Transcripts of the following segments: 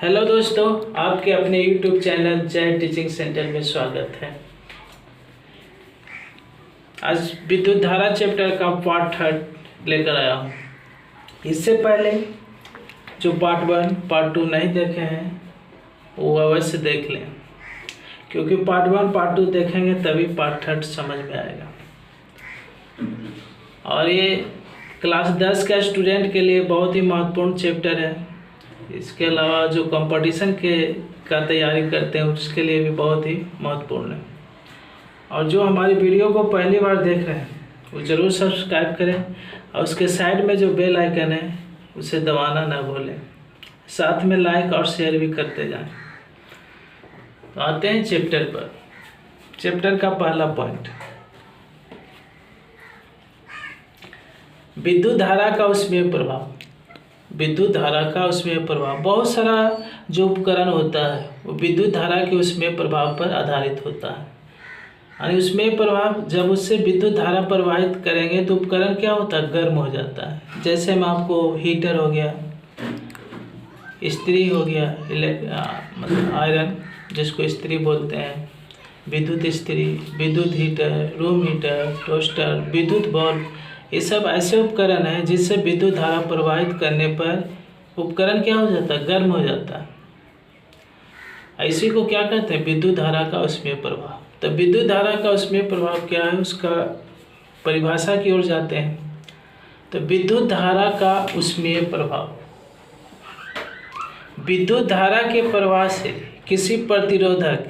Hello दोस्तों, आपके अपने YouTube चैनल जय टीचिंग सेंटर में स्वागत है। आज विद्युत धारा चैप्टर का पार्ट 3 लेकर आया हूँ। इससे पहले जो पार्ट 1 पार्ट 2 नहीं देखे हैं वो अवश्य देख लें, क्योंकि पार्ट 1 पार्ट 2 देखेंगे तभी पार्ट 3 समझ में आएगा। और ये क्लास 10 का स्टूडेंट के लिए बहुत ही महत्वपूर्ण चैप्टर है। इसके अलावा जो कंपटीशन का तैयारी करते हैं उसके लिए भी बहुत ही महत्वपूर्ण है। और जो हमारी वीडियो को पहली बार देख रहे हैं वो ज़रूर सब्सक्राइब करें और उसके साइड में जो बेल आइकन है उसे दबाना ना भूलें। साथ में लाइक और शेयर भी करते जाएं। तो आते हैं चैप्टर पर। चैप्टर का पहला पॉइंट, विद्युत धारा का उसमें प्रभाव। विद्युत धारा का उसमें प्रभाव, बहुत सारा जो उपकरण होता है वो विद्युत धारा के उसमें प्रभाव पर आधारित होता है। यानी उसमें प्रभाव, जब उससे विद्युत धारा प्रवाहित करेंगे तो उपकरण क्या होता है, गर्म हो जाता है। जैसे हम आपको हीटर हो गया, इस्त्री हो गया, मतलब आयरन जिसको इस्त्री बोलते हैं, विद्युत इस्त्री, विद्युत हीटर, रूम हीटर, टोस्टर, विद्युत बल्ब, ये सब ऐसे उपकरण हैं जिससे विद्युत धारा प्रवाहित करने पर उपकरण क्या हो जाता है, गर्म हो जाता है। इसी को क्या कहते हैं, विद्युत धारा का उसमें प्रभाव। तो विद्युत धारा का उसमें प्रभाव क्या है, उसका परिभाषा की ओर जाते हैं। तो विद्युत धारा का उसमें प्रभाव, विद्युत धारा के प्रवाह से किसी प्रतिरोधक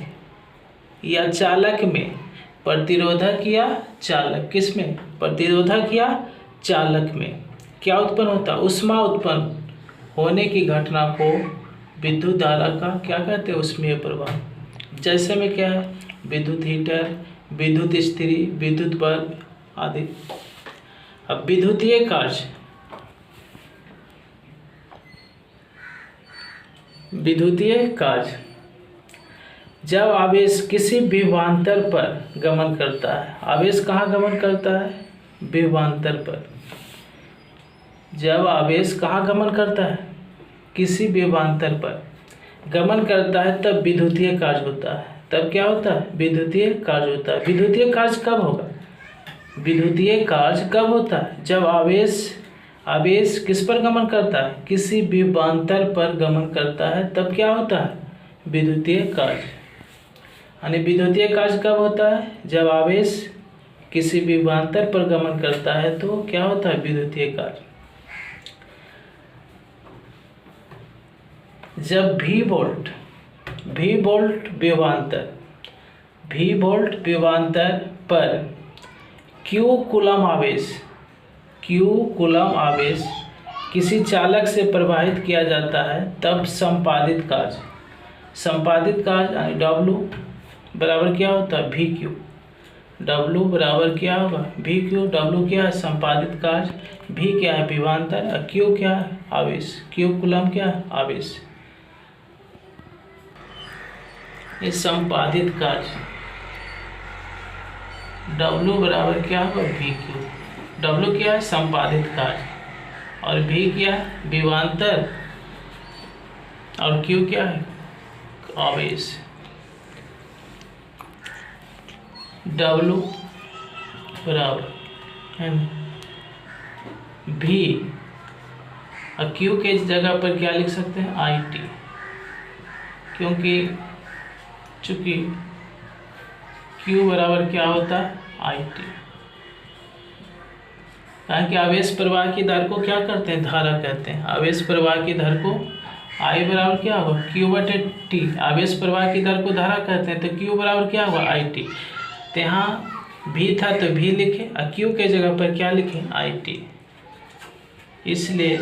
या चालक में, प्रतिरोधक या चालक, किसमें, प्रतिरोधक या चालक में क्या उत्पन्न होता है, ऊष्मा उत्पन्न होने की घटना को विद्युत धारा का क्या कहते हैं, उसमें प्रभाव। जैसे में क्या है, विद्युत हीटर, विद्युत इस्त्री, विद्युत बल्ब आदि। अब विद्युतीय कार्य, विद्युतीय कार्य, जब आवेश किसी विभवांतर पर गमन करता है, आवेश कहाँ गमन करता है, विभवांतर पर। जब आवेश कहाँ गमन करता है, किसी विभवांतर पर गमन करता है तब विद्युतीय कार्य होता है। तब क्या होता है, विद्युतीय कार्य होता है। विद्युतीय कार्य कब होगा, विद्युतीय कार्य कब होता है, जब आवेश किस पर गमन करता है, किसी विभवांतर पर गमन करता है, तब क्या होता है, विद्युतीय कार्य। यानी विद्युतीय कार्य कब होता है, जब आवेश किसी विभवांतर पर गमन करता है तो क्या होता है, विद्युतीय कार्य। जब भी वोल्ट विभवांतर पर Q कूलम आवेश किसी चालक से प्रवाहित किया जाता है तब संपादित कार्य यानी W बराबर क्या होता है, VQ। W बराबर क्या होगा, VQ। W क्या है, संपादित कार्य, V क्या है, विभवांतर, और Q क्या है, आवेश। Q कूलम क्या है, आवेश। ये संपादित कार्य W बराबर क्या होगा, VQ। W क्या है, संपादित कार्य, और V क्या है, विभवांतर, और Q क्या है, आवेश। W बराबर V और Q के जगह पर क्या लिख सकते हैं, IT, क्योंकि चूंकि Q बराबर क्या होता है, IT। कारण कि आवेश प्रवाह की दर को क्या करते हैं, धारा कहते हैं। आवेश प्रवाह की दर को I बराबर क्या होगा, Q/T। आवेश प्रवाह की दर को धारा कहते हैं, तो Q बराबर क्या होगा, IT। तो यहाँ V था तो V लिखे और Q के जगह पर क्या लिखे, IT। इसलिए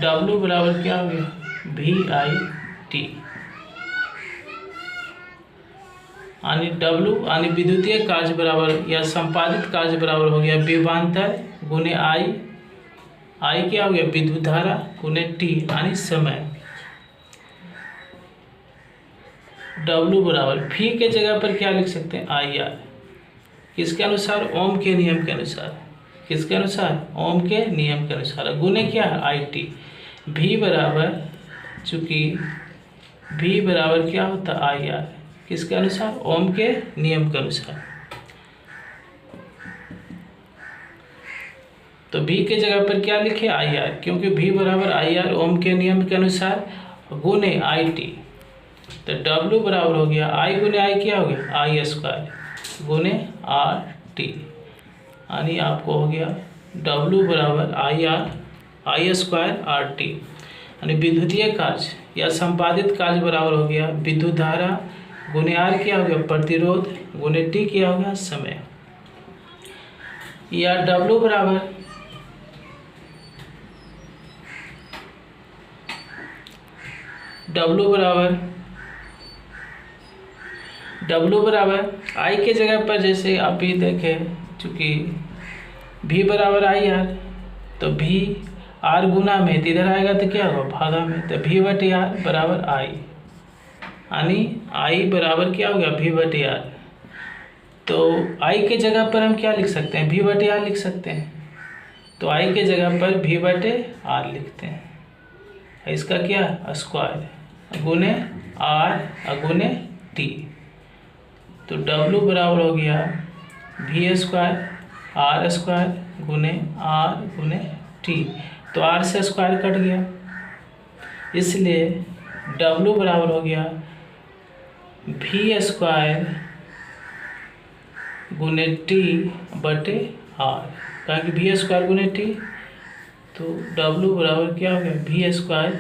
W बराबर क्या हो गया, VIT। यानी W यानी विद्युतीय कार्य बराबर या संपादित कार्य बराबर हो गया विभवांतर गुने I क्या हो गया, विद्युत धारा गुने T यानी समय। W बराबर V के जगह पर क्या लिख सकते हैं, IR। किसके अनुसार, ओम के नियम के अनुसार। किसके अनुसार, ओम के नियम के अनुसार। गुने क्या है, IT। V बराबर चूँकि V बराबर क्या होता है आई आर, किसके अनुसार, ओम के नियम के अनुसार। तो V के जगह पर क्या लिखे आई आर, क्योंकि V बराबर आई आर ओम के नियम के अनुसार गुने आई टी। तो W बराबर हो गया I गुने आई, क्या हो गया आई स्क्वायर गुने आर टी, यानी आपको हो गया W बराबर आई स्क्वायर आर टी। यानी विद्युतीय कार्य या संपादित कार्य बराबर हो गया विद्युत धारा गुने आर क्या हो गया प्रतिरोध गुने टी क्या हो गया समय। या W बराबर आई के जगह पर, जैसे आप भी देखें, चूँकि V बराबर आई आर, तो V आर गुना में इधर आएगा तो क्या होगा भागा में, तो V बटे आर बराबर आई, यानी आई बराबर क्या हो गया V बटे आर। तो आई के जगह पर हम क्या लिख सकते हैं, V बटे आर लिख सकते हैं। तो आई के जगह पर V बटे आर लिखते हैं, इसका क्या स्क्वायर गुने आर गुने टी। तो W बराबर हो गया V स्क्वायर आर स्क्वायर गुने आर गुने टी। तो आर से स्क्वायर कट गया, इसलिए W बराबर हो गया V स्क्वायर गुने टी बटे आर, कहा कि V स्क्वायर गुने टी। तो W बराबर क्या हो गया V स्क्वायर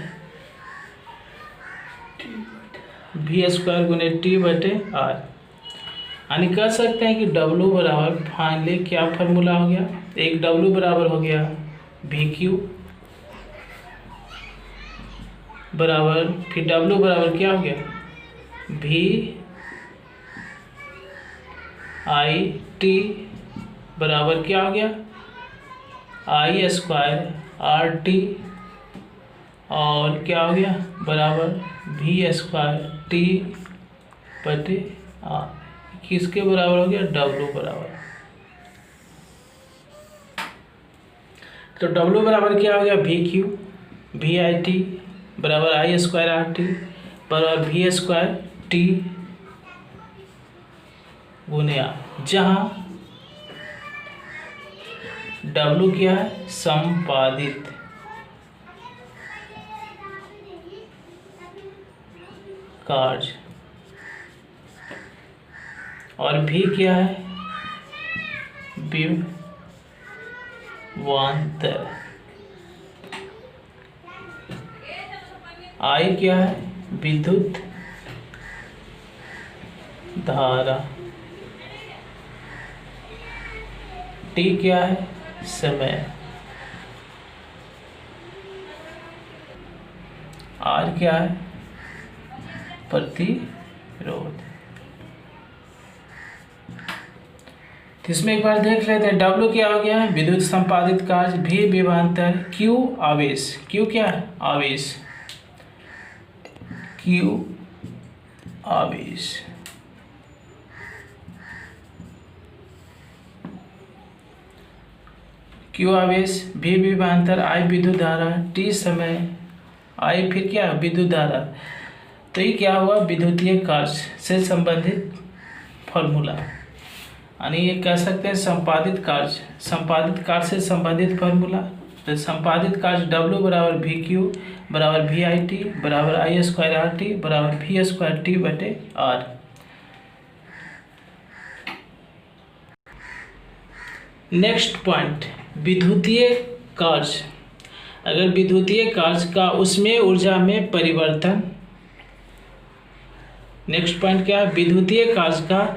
गुने टी बटे आर। यानी कह सकते हैं कि W बराबर फाइनली क्या फार्मूला हो गया, एक W बराबर हो गया VQ बराबर, फिर W बराबर क्या हो गया V आई टी बराबर क्या हो गया आई स्क्वायर आर टी, और क्या हो गया बराबर V स्क्वायर टी बटे आर, किसके बराबर हो गया W बराबर। तो W बराबर क्या हो गया VQ V आई टी बराबर आई स्क्वायर आर टी बराबर V स्क्वायर टी गुने आर, जहाँ W क्या है संपादित कार्य, और V क्या है विभवांतर, I क्या है विद्युत धारा, T क्या है समय, R क्या है प्रतिरोध। इसमें एक बार देख लेते हैं W क्या हो गया विद्युत संपादित कार्य, V विभवांतर, Q आवेश, Q क्या है आवेश, Q आवेश, Q आवेश, V विभवांतर, I विद्युत धारा, T समय, I फिर क्या विद्युत धारा। तो ये क्या हुआ विद्युतीय कार्य से संबंधित फॉर्मूला, यानी ये कह सकते हैं संपादित कार्य से संबंधित फॉर्मूला। तो संपादित कार्य W बराबर VQ बराबर V आई टी बराबर आई स्क्वायर आर टी बराबर V स्क्वायर टी बटे आर। नेक्स्ट पॉइंट विद्युतीय कार्य, अगर विद्युतीय कार्य का उसमें ऊर्जा में परिवर्तन। नेक्स्ट पॉइंट क्या है विद्युतीय कार्य का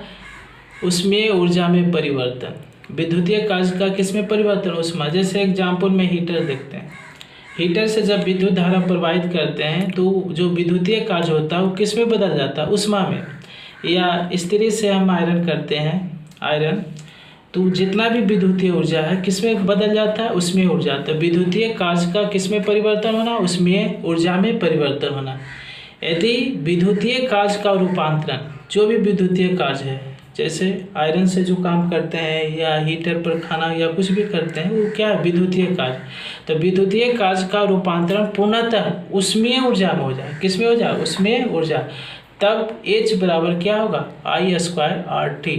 उसमें ऊर्जा में परिवर्तन। विद्युतीय कार्य का किस में परिवर्तन, उसमें। जैसे एग्जाम्पल में हीटर देखते हैं, हीटर से जब विद्युत धारा प्रवाहित करते हैं तो जो विद्युतीय कार्य होता है वो किस में बदल जाता है उष्मा में। या स्त्री से हम आयरन करते हैं, आयरन, तो जितना भी विद्युतीय ऊर्जा है किस में बदल जाता है उसमें ऊर्जा। तो विद्युतीय कार्य का किस में परिवर्तन होना, उसमें ऊर्जा में परिवर्तन होना। यदि विद्युतीय कार्य का रूपांतरण, जो भी विद्युतीय कार्य है जैसे आयरन से जो काम करते हैं या हीटर पर खाना या कुछ भी करते हैं, वो क्या है, विद्युतीय कार्य। तो विद्युतीय कार्य का रूपांतरण पूर्णतः उसमें ऊर्जा में हो जाए। किस में हो जाए, उसमें ऊर्जा। तब H बराबर क्या होगा, I square R T.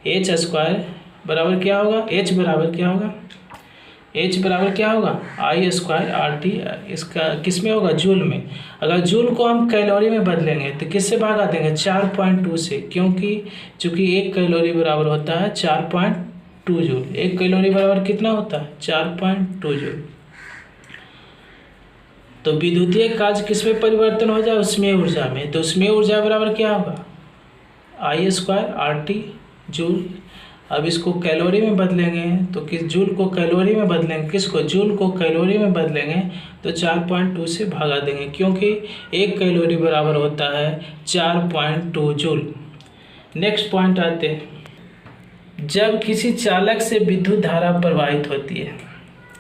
H square बराबर क्या होगा, H बराबर क्या होगा, H बराबर क्या होगा, I स्क्वायर आर टी। इसका किस में होगा, जूल में। अगर जूल को हम कैलोरी में बदलेंगे तो किससे भागा देंगे, 4.2 से, क्योंकि चूंकि 1 कैलोरी बराबर होता है 4.2 जूल। 1 कैलोरी बराबर कितना होता है, 4.2 जूल। तो विद्युतीय कार्य किस में परिवर्तन हो जाए, उसमें ऊर्जा में। तो उसमें ऊर्जा बराबर क्या होगा, I square R T joule. अब इसको कैलोरी में बदलेंगे तो किस, जूल को कैलोरी में बदलेंगे, किसको, जूल को कैलोरी में बदलेंगे तो 4.2 से भागा देंगे, क्योंकि 1 कैलोरी बराबर होता है 4.2 जूल। नेक्स्ट पॉइंट आते हैं, जब किसी चालक से विद्युत धारा प्रवाहित होती है,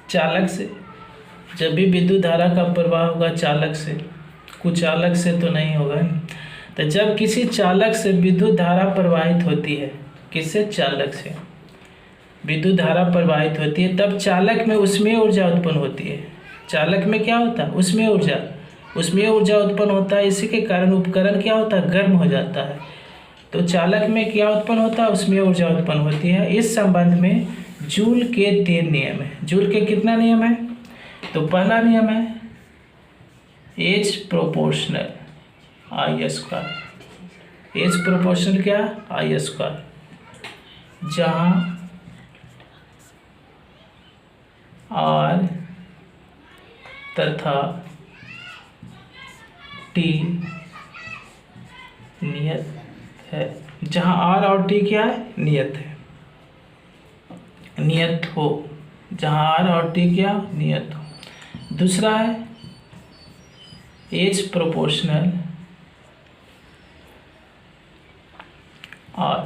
चालक से, जब भी विद्युत धारा का प्रवाह होगा चालक से, कुचालक से तो नहीं होगा। तो जब किसी चालक से विद्युत धारा प्रवाहित होती है, किससे, चालक से विद्युत धारा प्रवाहित होती है, तब चालक में उसमें ऊर्जा उत्पन्न होती है। चालक में क्या होता है, उसमें ऊर्जा उत्पन्न होता है। इसी के कारण उपकरण क्या होता है, गर्म हो जाता है। तो चालक में क्या उत्पन्न होता है, उसमें ऊर्जा उत्पन्न होती है। इस संबंध में जूल के 3 नियम है। जूल के कितना नियम है, तो पहला नियम है H proportional I square. H proportional क्या, I स्क्वायर, जहाँ R तथा T नियत है। जहाँ R और T क्या है, नियत है, नियत हो, जहाँ R और T क्या, नियत हो। दूसरा है H प्रोपोर्शनल R,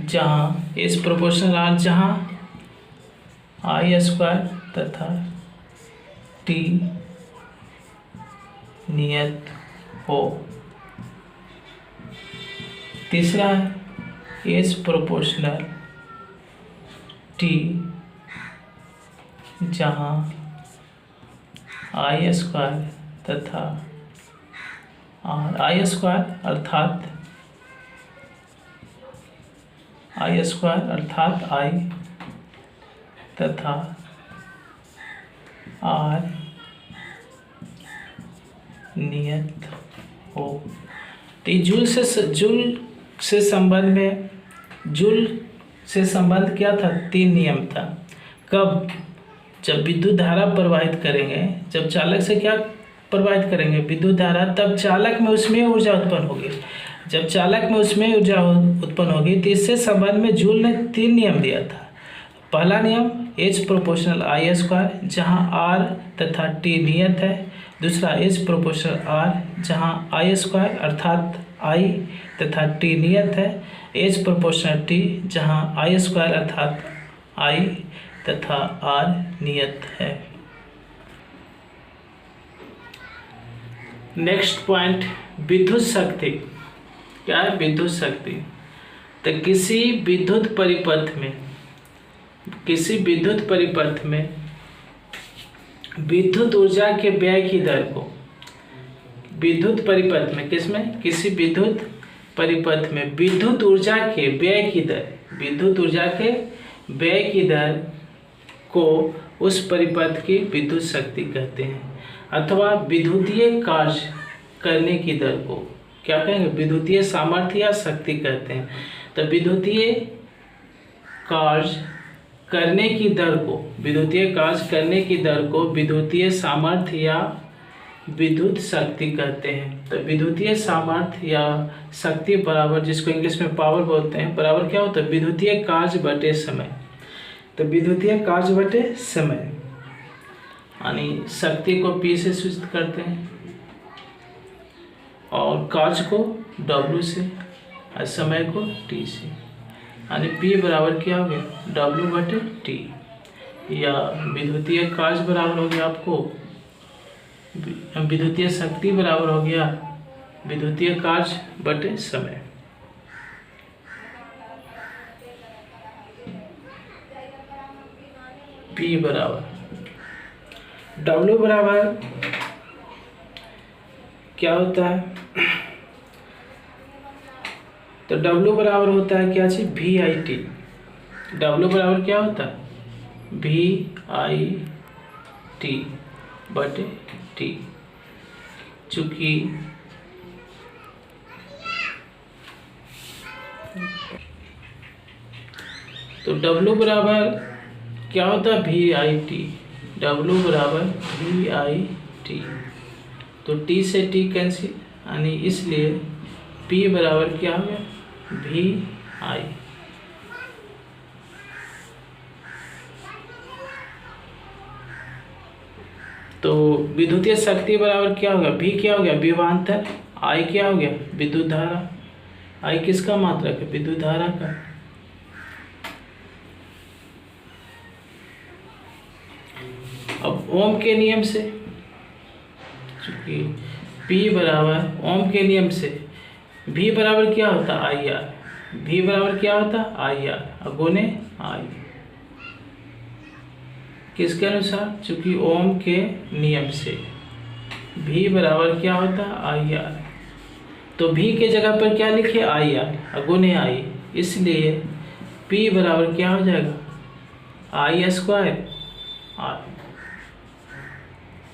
जहाँ H प्रोपोर्शनल R, जहाँ I स्क्वायर तथा T नियत हो। तीसरा है H प्रोपोर्शनल T, जहाँ I स्क्वायर तथा R, I स्क्वायर अर्थात I स्क्वायर अर्थात I तथा R नियत हो। तो जूल से संबंध में, जूल से संबंध क्या था, 3 नियम था। कब, जब विद्युत धारा प्रवाहित करेंगे, जब चालक से क्या प्रवाहित करेंगे, विद्युत धारा, तब चालक में उसमें ऊर्जा उत्पन्न होगी। जब चालक में उसमें ऊर्जा उत्पन्न होगी तो इससे संबंध में जूल ने 3 नियम दिया था। पहला नियम H प्रोपोर्शनल I स्क्वायर, जहाँ R तथा T नियत है। दूसरा H प्रोपोर्शनल R, जहाँ I स्क्वायर अर्थात I तथा T नियत है। H प्रोपोर्शनल T, जहाँ I स्क्वायर अर्थात I तथा R नियत है। नेक्स्ट पॉइंट, विद्युत शक्ति क्या है, विद्युत शक्ति। तो किसी विद्युत परिपथ में विद्युत ऊर्जा के व्यय की दर को, विद्युत परिपथ में, किसमें, किसी विद्युत परिपथ में विद्युत ऊर्जा के व्यय की दर, विद्युत ऊर्जा के व्यय की दर को उस परिपथ की विद्युत शक्ति कहते हैं। अथवा विद्युतीय कार्य करने की दर को क्या कहेंगे, विद्युतीय सामर्थ्य या शक्ति कहते हैं। तो विद्युतीय कार्य करने की दर को, विद्युतीय कार्य करने की दर को विद्युतीय सामर्थ्य या विद्युत शक्ति कहते हैं। तो विद्युतीय सामर्थ्य या शक्ति बराबर, जिसको इंग्लिश में पावर बोलते हैं, बराबर क्या होता है, विद्युतीय कार्य बटे समय। तो विद्युतीय कार्य बटे समय, यानी शक्ति को P से सूचित करते हैं और कार्य को W से और समय को T से, यानी P बराबर क्या हो गया, W बटे T। या विद्युतीय कार्य बराबर हो गया आपको, विद्युतीय शक्ति बराबर हो गया विद्युतीय कार्य बटे समय। P बराबर W बराबर क्या होता है? तो W बराबर होता है क्या चीज? VIT। W बराबर क्या होता है? VIT बटे T। चूंकि तो W बराबर क्या होता है? VIT। W बराबर VIT, तो T से T कैंसिल, यानी इसलिए P बराबर क्या हो गया? VI। तो विद्युतीय शक्ति बराबर क्या होगा? V क्या हो गया? विभवांतर। I क्या हो गया? विद्युत धारा। I किसका मात्रक है? विद्युत धारा का। अब ओम के नियम से, चूंकि P बराबर ओम के नियम से V बराबर क्या होता है? IR। V बराबर क्या होता है? IR गुने I। किसके अनुसार? चूंकि ओम के नियम से V बराबर क्या होता है? IR। तो V के जगह पर क्या लिखे? IR गुने I, इसलिए P बराबर क्या हो जाएगा? I square R।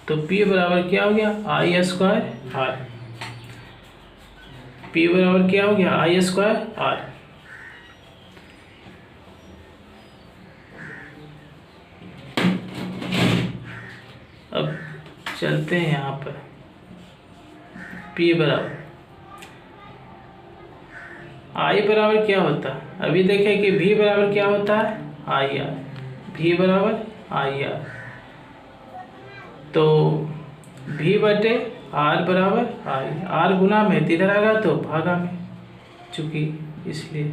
तो P बराबर क्या हो गया? I square R। P बराबर क्या हो गया? I square R। अब चलते हैं यहाँ पर। P बराबर I बराबर क्या होता है? अभी देखें कि V बराबर क्या होता है? IR। V बराबर IR, तो V बटे R बराबर I। R गुना में इधर आएगा तो भागा में, चूंकि इसलिए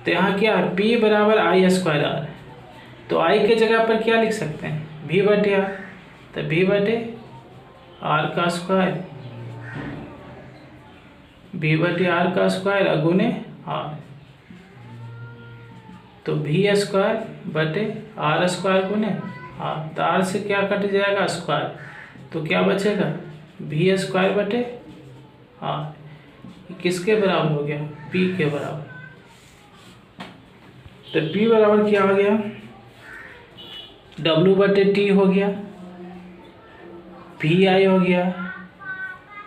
तो यहाँ क्या है? P बराबर I स्क्वायर R। तो I के जगह पर क्या लिख सकते हैं? V बटे R। तो V बटे R का स्क्वायर, V बटे R का स्क्वायर अगुने R, तो V स्क्वायर बटे R स्क्वायर गुने R। तो R से क्या कट जाएगा? स्क्वायर, तो क्या बचेगा? V स्क्वायर बटे R। किसके बराबर हो गया? P के बराबर। तो P बराबर क्या हो गया? W बटे T हो गया, VI हो गया,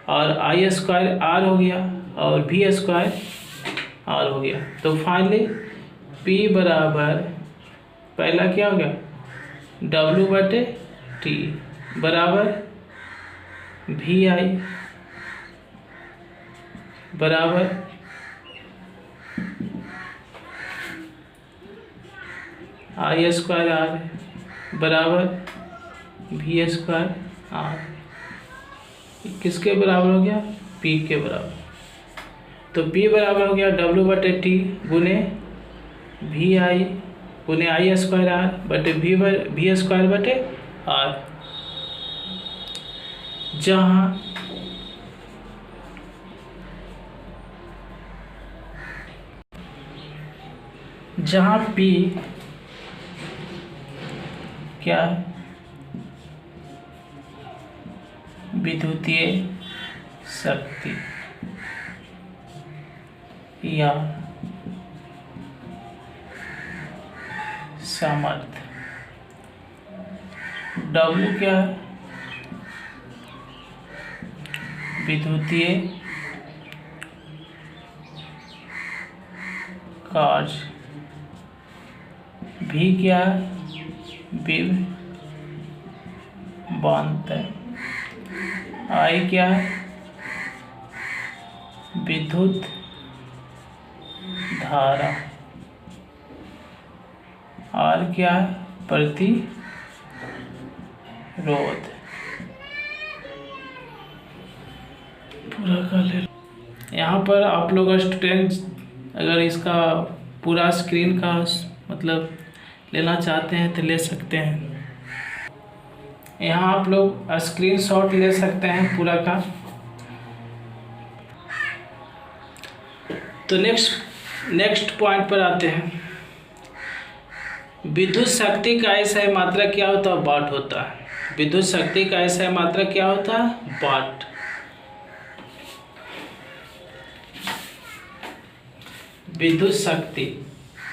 और I स्क्वायर R हो गया, और V स्क्वायर R हो गया। तो फाइनली P बराबर पहला क्या हो गया? W बटे T बराबर VI बराबर I स्क्वायर R बराबर V स्क्वायर R। किसके बराबर हो गया? P के बराबर। तो P बराबर हो गया W बटे T गुने VI गुने I स्क्वायर R बटे V स्क्वायर बटे R, जहाँ P क्या है? विद्युतीय शक्ति या सामर्थ्य। W क्या है? विद्युतीय कार्य। V क्या है? विभवांतर। I क्या है? विद्युत धारा। R क्या है? प्रतिरोध। पूरा कर ले। यहाँ पर आप लोग स्टूडेंट्स अगर इसका पूरा स्क्रीन का मतलब लेना चाहते हैं तो ले सकते हैं। यहाँ आप लोग स्क्रीनशॉट ले सकते हैं पूरा का। तो नेक्स्ट पॉइंट पर आते हैं। विद्युत शक्ति का ऐसा मात्रक क्या होता है? वाट होता है। विद्युत शक्ति का ऐसा मात्रक क्या होता है? वाट। विद्युत शक्ति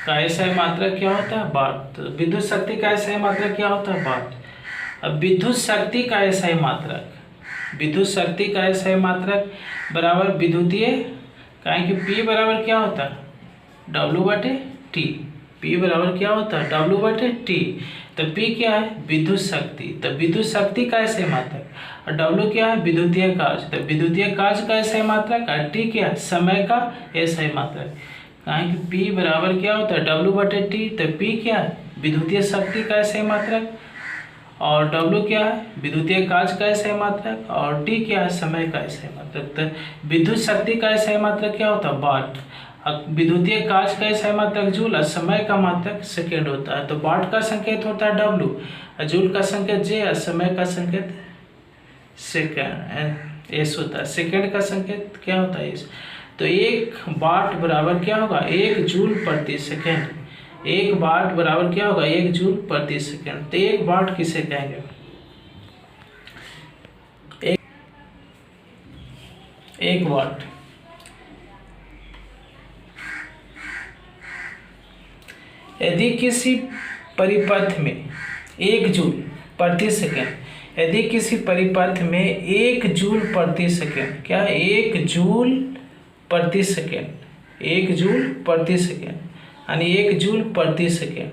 का ऐसा मात्रक क्या होता है? वाट। तो विद्युत शक्ति का ऐसा मात्रक क्या होता है? वाट। अब विद्युत शक्ति का ऐसा मात्रक, विद्युत शक्ति का ऐसा मात्रक बराबर विद्युतीय, कहें कि P बराबर क्या होता है? W/T। P बराबर क्या होता है? W/T। तो P क्या है? विद्युत शक्ति। तो विद्युत शक्ति का ऐसे मात्रक, और W क्या है? विद्युतीय कार्य। तो विद्युतीय कार्य का ऐसे मात्रक, और T क्या है? समय का ऐसे मात्रक। कहें कि P बराबर क्या होता है? W/T। तो P क्या है? विद्युतीय शक्ति का ऐसे मात्रक, और W क्या है? विद्युतीय कार्य का ऐसे मात्रक, और T क्या है? समय का ऐसे मात्रक। तो विद्युत शक्ति का ऐसे मात्रक क्या होता है? वाट। विद्युतीय कार्य का ऐसा मात्रक जूल, और समय का मात्रक सेकेंड होता है। तो वाट का संकेत होता है W, और जूल का संकेत J, और समय का संकेत सेकेंड S होता है। सेकेंड का संकेत क्या होता है? S। तो 1 वाट बराबर क्या होगा? 1 जूल प्रति सेकेंड। 1 वाट बराबर क्या होगा? 1 जूल प्रति सेकेंड। तो 1 वाट किसे कहेंगे? 1 वाट। यदि किसी परिपथ में 1 जूल प्रति सेकेंड, यदि किसी परिपथ में 1 जूल प्रति सेकेंड, क्या 1 जूल प्रति सेकेंड, 1 जूल प्रति सेकेंड, यानी 1 जूल प्रति सेकेंड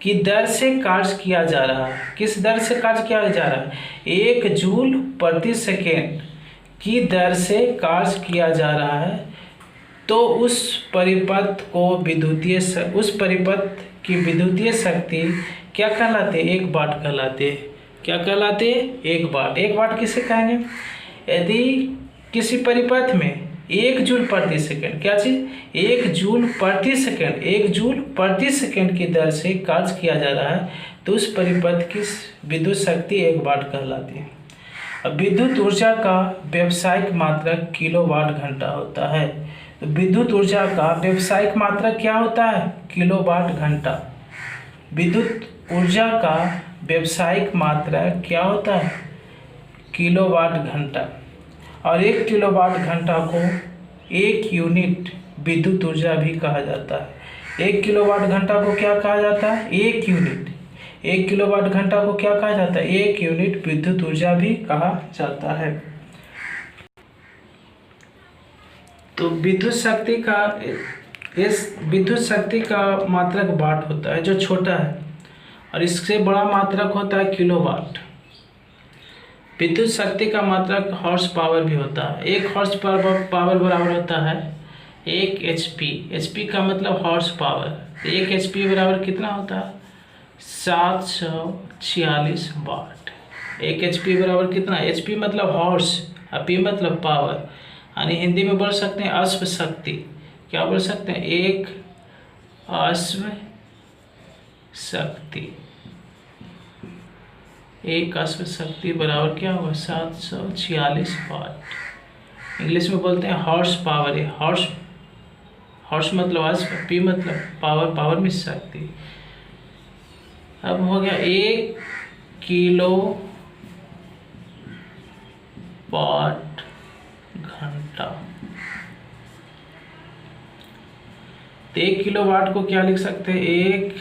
की दर से कार्य किया जा रहा है। किस दर से कार्य किया जा रहा है? 1 जूल प्रति सेकेंड की दर से कार्य किया जा रहा है, तो उस परिपथ की विद्युतीय शक्ति क्या कहलाते? 1 वाट कहलाते। क्या कहलाते? 1 वाट। 1 वाट किसे कहेंगे? यदि किसी परिपथ में 1 जूल प्रति सेकेंड, क्या चीज? 1 जूल प्रति सेकेंड, 1 जूल प्रति सेकेंड की दर से कार्य किया जा रहा है, तो उस परिपथ की विद्युत शक्ति 1 वाट कहलाती है। अब विद्युत ऊर्जा का व्यावसायिक मात्रक किलोवाट घंटा होता है। तो विद्युत ऊर्जा का व्यावसायिक मात्रक क्या होता है? किलोवाट घंटा। विद्युत ऊर्जा का व्यावसायिक मात्रक क्या होता है? किलोवाट घंटा। और 1 किलोवाट घंटा को 1 यूनिट विद्युत ऊर्जा भी कहा जाता है। 1 किलोवाट घंटा को क्या कहा जाता है? 1 यूनिट। 1 किलोवाट घंटा को क्या कहा जाता है? 1 यूनिट विद्युत ऊर्जा भी कहा जाता है। तो विद्युत शक्ति का मात्रक वाट होता है, जो छोटा है, और इससे बड़ा मात्रक होता है किलोवाट। विद्युत शक्ति का मात्रक हॉर्स पावर भी होता है। 1 हॉर्स पावर बराबर होता है 1 HP। HP का मतलब हॉर्स पावर। 1 HP बराबर कितना होता है? 746 वाट। 1 HP बराबर कितना? HP मतलब हॉर्स, और P मतलब पावर, यानी हिंदी में बोल सकते हैं अश्व शक्ति। क्या बोल सकते हैं? 1 अश्व शक्ति। 1 अश्व शक्ति बराबर क्या होगा? 746 वाट। इंग्लिश में बोलते हैं हॉर्स पावर। हॉर्स मतलब अश्व, P मतलब पावर, पावर में शक्ति। अब हो गया 1 किलो वाट घंटा। तो 1 किलो वाट को क्या लिख सकते हैं? 1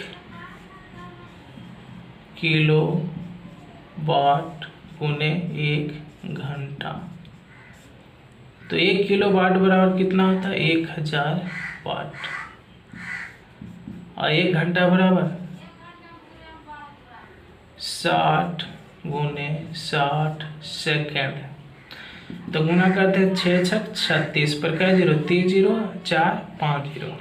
किलो वाट गुने 1 घंटा। तो 1 किलो वाट बराबर कितना होता है? 1000 वाट। और 1 घंटा बराबर 60 गुने 60 सेकेंड। तो गुना करते हैं 6 छक 36 पर क्या 0? 3 0 4 5 0।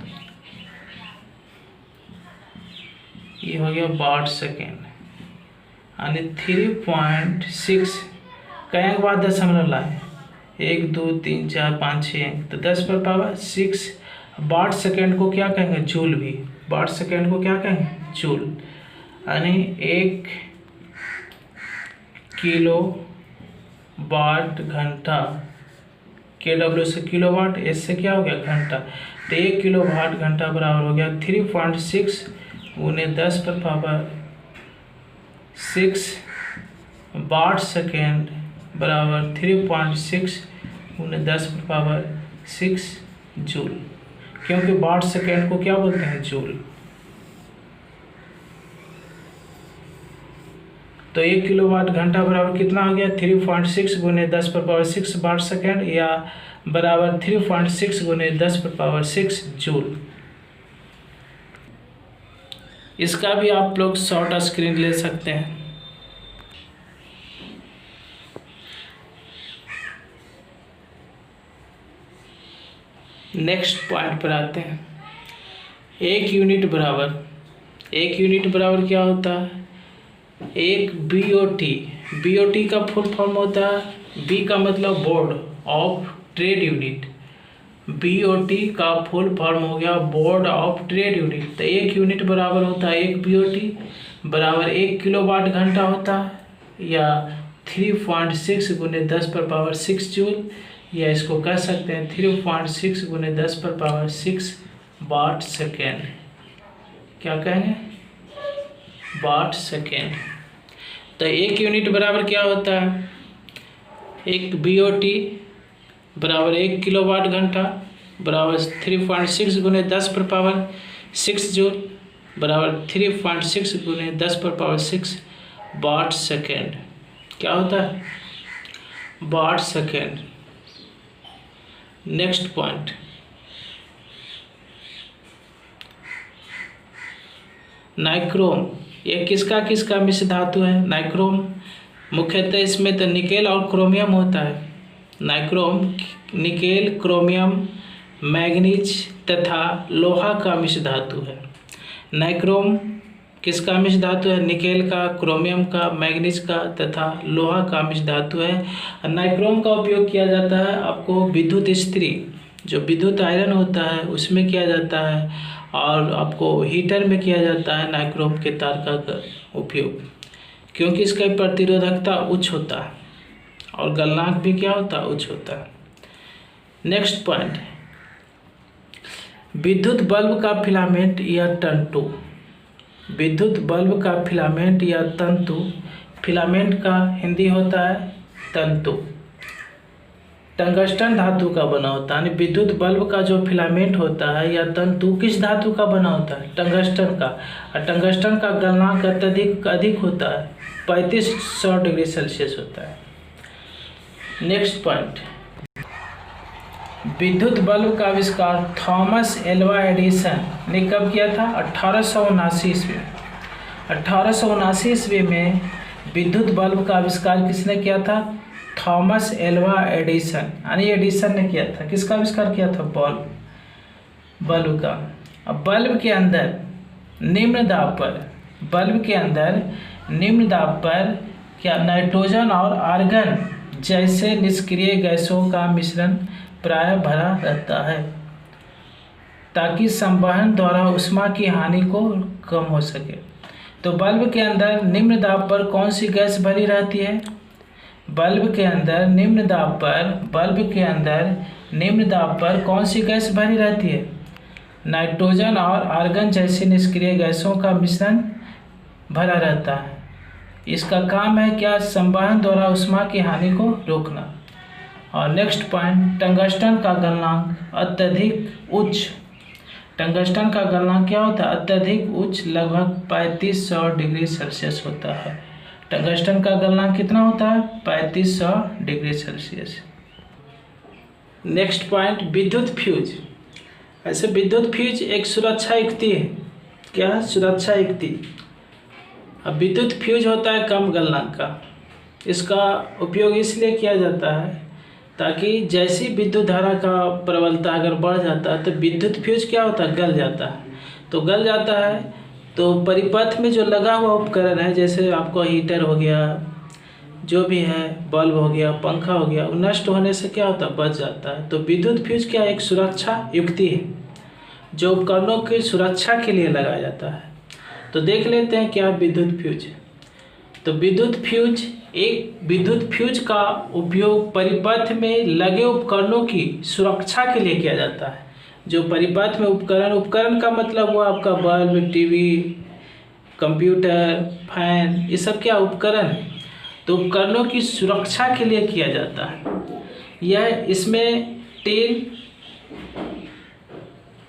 ये हो गया वाट सेकेंड, यानी 3.6। कहेंगे के बाद दशमलव लाए 1 2 3 4 5 6, तो 10 पर पावर 6। वाट सेकेंड को क्या कहेंगे? जूल भी। वाट सेकेंड को क्या कहेंगे? जूल। यानी 1 किलो वाट घंटा KW से किलोवाट, एस से क्या हो गया घंटा। तो 1 किलोवाट घंटा बराबर हो गया 3.6 गुने 10 पर पावर 6 वाट सेकेंड बराबर 3.6 गुने 10 पर पावर 6 जूल, क्योंकि वाट सेकेंड को क्या बोलते हैं, जूल। तो 1 किलोवाट घंटा बराबर कितना हो गया, 3.6 गुने 10 पर पावर 6 वाट सेकेंड, या बराबर 3.6 गुने 10 पर पावर 6 जूल। इसका भी आप लोग शॉर्ट स्क्रीन ले सकते हैं। नेक्स्ट पॉइंट पर आते हैं। 1 यूनिट बराबर क्या होता है, 1 BOT। BOT का फुल फॉर्म होता है, B का मतलब board of trade unit, BOT का फुल फॉर्म हो गया बोर्ड ऑफ ट्रेड यूनिट। तो 1 यूनिट बराबर होता है 1 BOT बराबर 1 किलोवाट घंटा होता है, या 3.6 गुने 10 पर पावर 6 जूल, या इसको कह सकते हैं 3.6 गुने 10 पर पावर 6 वाट सेकेंड। क्या कहेंगे, वाट सेकेंड। तो 1 यूनिट बराबर क्या होता है, 1 BOT बराबर 1 किलोवाट घंटा बराबर 3.6 गुने 10 पर पावर 6 जूल बराबर 3.6 गुने 10 पर पावर 6 वाट सेकेंड। क्या होता है, watt second. Next point, nichrome. ये किसका मिश्र धातु है, नाइक्रोम। मुख्यतः इसमें तो निकेल और क्रोमियम होता है। नाइक्रोम निकेल, क्रोमियम, मैग्नीज तथा लोहा का मिश्र धातु है। नाइक्रोम किसका मिश्र धातु है, निकेल का, क्रोमियम का, मैग्नीज का तथा लोहा का मिश्र धातु है। नाइक्रोम का उपयोग किया जाता है आपको विद्युत इस्त्री, जो विद्युत आयरन होता है उसमें किया जाता है, और आपको हीटर में किया जाता है नाइक्रोम के तार का उपयोग, क्योंकि इसका प्रतिरोधकता उच्च होता है और गलनांक भी क्या होता है, उच्च होता है। नेक्स्ट पॉइंट, विद्युत बल्ब का फिलामेंट या तंतु। विद्युत बल्ब का फिलामेंट या तंतु, फिलामेंट का हिंदी होता है तंतु, टंगस्टन धातु का बना होता है। यानी विद्युत बल्ब का जो फिलामेंट होता है या तंतु किस धातु का बना होता है, टंगस्टन का। और टंगस्टन का गलनांक अत्यधिक अधिक होता है, 3500 डिग्री सेल्सियस होता है। नेक्स्ट पॉइंट, विद्युत बल्ब का आविष्कार थॉमस एल्वा एडिसन ने कब किया था, 1879 ईस्वी में। 1879 ईस्वी में विद्युत बल्ब का आविष्कार किसने किया था, थॉमस एल्वा एडिसन। यानी एडिसन ने किया था। किसका आविष्कार किया था, बल्ब का। अब बल्ब के अंदर निम्न दाब पर क्या नाइट्रोजन और आर्गन जैसे निष्क्रिय गैसों का मिश्रण प्राय भरा रहता है, ताकि संवहन द्वारा ऊष्मा की हानि को कम हो सके। तो बल्ब के अंदर निम्न दाब पर कौन सी गैस भरी रहती है, बल्ब के अंदर निम्न दाब पर कौन सी गैस भरी रहती है, नाइट्रोजन और आर्गन जैसी निष्क्रिय गैसों का मिश्रण भरा रहता है। इसका काम है क्या, संवहन द्वारा ऊष्मा की हानि को रोकना। और नेक्स्ट पॉइंट, टंगस्टन का गलनांक अत्यधिक उच्च। टंगस्टन का गलनांक क्या होता है, अत्यधिक उच्च, लगभग 3500 डिग्री सेल्सियस होता है। टंगस्टन का गलनांक कितना होता है, 3500 डिग्री सेल्सियस। नेक्स्ट पॉइंट, विद्युत फ्यूज। ऐसे विद्युत फ्यूज एक सुरक्षा युक्ति है। क्या है, सुरक्षा युक्ति। अब विद्युत फ्यूज होता है कम गलनांक का। इसका उपयोग इसलिए किया जाता है ताकि जैसी विद्युत धारा का प्रबलता अगर बढ़ जाता है तो विद्युत फ्यूज क्या होता है, गल जाता है। तो गल जाता है तो परिपथ में जो लगा हुआ उपकरण है, जैसे आपको हीटर हो गया, जो भी है, बल्ब हो गया, पंखा हो गया, वो नष्ट होने से क्या होता है, बच जाता है। तो विद्युत फ्यूज क्या एक सुरक्षा युक्ति है जो उपकरणों की सुरक्षा के लिए लगाया जाता है। तो देख लेते हैं क्या विद्युत फ्यूज। तो विद्युत फ्यूज एक विद्युत फ्यूज का उपयोग परिपथ में लगे उपकरणों की सुरक्षा के लिए किया जाता है। जो परिपथ में उपकरण का मतलब हुआ आपका बल्ब, टीवी, कंप्यूटर, फैन, ये सब क्या उपकरण है। तो उपकरणों की सुरक्षा के लिए किया जाता है। यह इसमें टीन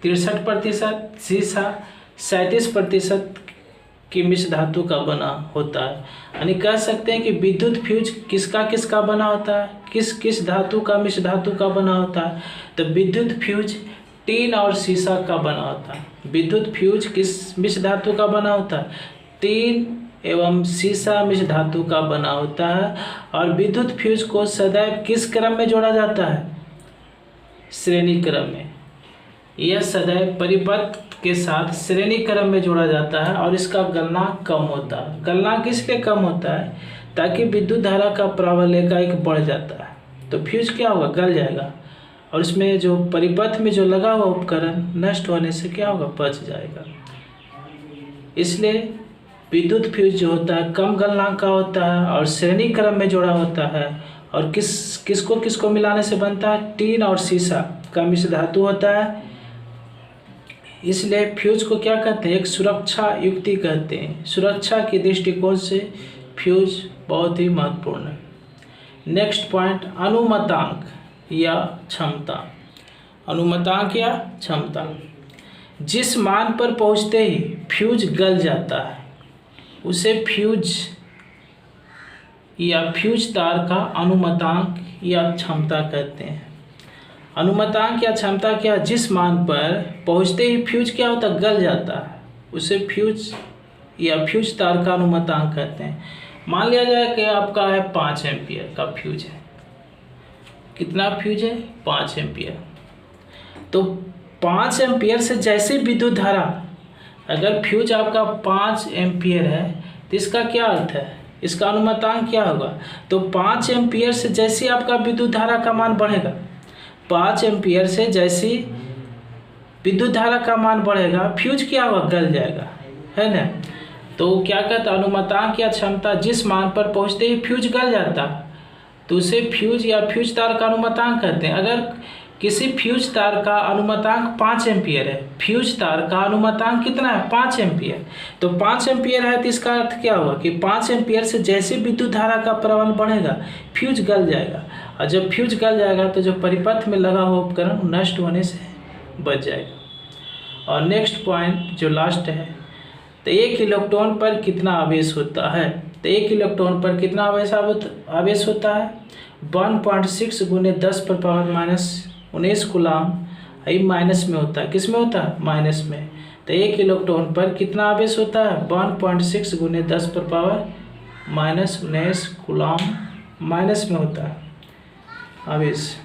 63%, शीशा 37% की मिश्र धातु का बना होता है। यानी कह सकते हैं कि विद्युत फ्यूज किसका बना होता है, किस धातु का, मिश्र धातु का बना होता है। तो विद्युत फ्यूज टीन और शीशा का बना होता है। विद्युत फ्यूज किस मिश्र धातु का बना होता है, टीन एवं शीशा मिश्र धातु का बना होता है। और विद्युत फ्यूज को सदैव किस क्रम में जोड़ा जाता है, श्रेणी क्रम में। यह सदैव परिपथ के साथ श्रेणी क्रम में जोड़ा जाता है और इसका गलनांक कम होता है। गलनांक इसलिए कम होता है ताकि विद्युत धारा का प्रवाह एकाएक बढ़ जाता है तो फ्यूज क्या होगा, गल जाएगा और इसमें जो परिपथ में जो लगा हुआ उपकरण नष्ट होने से क्या होगा, बच जाएगा। इसलिए विद्युत फ्यूज जो होता है कम गलनांक का होता है और श्रेणी क्रम में जोड़ा होता है। और किसको मिलाने से बनता है, टीन और शीशा का मिश्र धातु होता है। इसलिए फ्यूज को क्या कहते हैं, एक सुरक्षा युक्ति कहते हैं। सुरक्षा के दृष्टिकोण से फ्यूज बहुत ही महत्वपूर्ण है। नेक्स्ट पॉइंट, अनुमतांक या क्षमता। अनुमतांक या क्षमता, जिस मान पर पहुंचते ही फ्यूज गल जाता है उसे फ्यूज या फ्यूज तार का अनुमतांक या क्षमता कहते हैं। अनुमतांक या क्षमता क्या, जिस मान पर पहुंचते ही फ्यूज क्या होता है, गल जाता है, उसे फ्यूज या फ्यूज तार का अनुमतांक कहते हैं। मान लिया जाए कि आपका है 5 एम्पियर का फ्यूज है। कितना फ्यूज है, 5 एम्पियर। तो 5 एम्पियर से जैसे विद्युत धारा, अगर फ्यूज आपका 5 एम्पियर है तो इसका क्या अर्थ है, इसका अनुमतांक क्या होगा। तो 5 एम्पियर से जैसे आपका विद्युत धारा का मान बढ़ेगा, 5 एम्पियर से जैसी विद्युत धारा का मान बढ़ेगा फ्यूज क्या होगा, गल जाएगा, है ना। तो क्या कहता है, अनुमतांक या क्षमता, जिस मान पर पहुंचते ही फ्यूज गल जाता तो उसे फ्यूज या फ्यूज तार का अनुमतांक कहते हैं। अगर किसी फ्यूज तार का अनुमतांक 5 एम्पियर है, फ्यूज तार का अनुमतांक कितना है, 5 एम्पियर। तो 5 एम्पियर है तो इसका अर्थ क्या होगा कि 5 एम्पियर से जैसे विद्युत धारा का प्रवाह बढ़ेगा फ्यूज गल जाएगा। और जब फ्यूज गल जाएगा तो जो परिपथ में लगा हुआ उपकरण नष्ट होने से बच जाएगा। और नेक्स्ट पॉइंट जो लास्ट है, तो 1 इलेक्ट्रॉन पर कितना आवेश होता है। तो 1 इलेक्ट्रॉन पर कितना आवेश होता है, 1.6 × 10⁻⁻⁹ कूलाम। ये माइनस में होता है, किस में होता है, माइनस में। तो 1 इलेक्ट्रॉन पर कितना आवेश होता है, 1.6 × 10⁻⁻⁹ कूलाम माइनस में होता है आवेश।